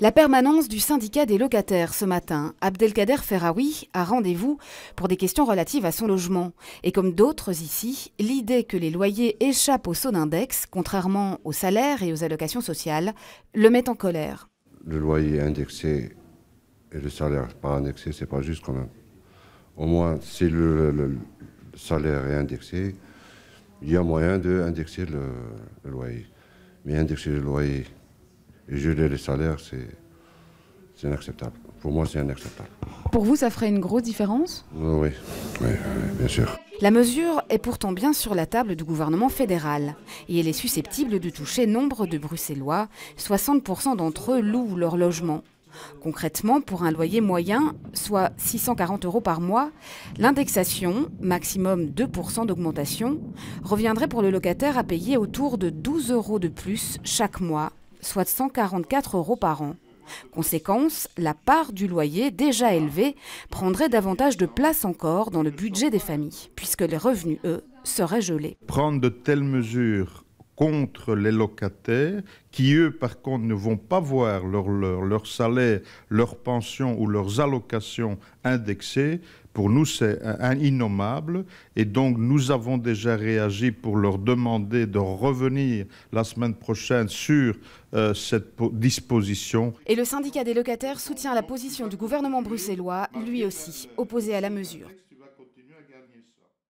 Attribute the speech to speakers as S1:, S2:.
S1: La permanence du syndicat des locataires ce matin. Abdelkader Ferraoui a rendez-vous pour des questions relatives à son logement. Et comme d'autres ici, l'idée que les loyers échappent au saut d'index, contrairement aux salaires et aux allocations sociales, le met en colère.
S2: Le loyer indexé et le salaire pas indexé, c'est pas juste quand même. Au moins, si le salaire est indexé, il y a moyen d'indexer le loyer. Mais indexer le loyer et geler les salaires, c'est inacceptable. Pour moi, c'est inacceptable.
S1: Pour vous, ça ferait une grosse différence ?
S2: Oui, bien sûr.
S1: La mesure est pourtant bien sur la table du gouvernement fédéral et elle est susceptible de toucher nombre de Bruxellois. 60% d'entre eux louent leur logement. Concrètement, pour un loyer moyen, soit 640 € par mois, l'indexation, maximum 2% d'augmentation, reviendrait pour le locataire à payer autour de 12 € de plus chaque mois, soit 144 € par an. Conséquence, la part du loyer déjà élevée prendrait davantage de place encore dans le budget des familles, puisque les revenus, eux, seraient gelés.
S3: Prendre de telles mesures contre les locataires qui, eux, par contre, ne vont pas voir leur salaire, leur pension ou leurs allocations indexées, pour nous, c'est innommable. Et donc, nous avons déjà réagi pour leur demander de revenir la semaine prochaine sur cette disposition.
S1: Et le syndicat des locataires soutient la position du gouvernement bruxellois, lui aussi opposé à la mesure.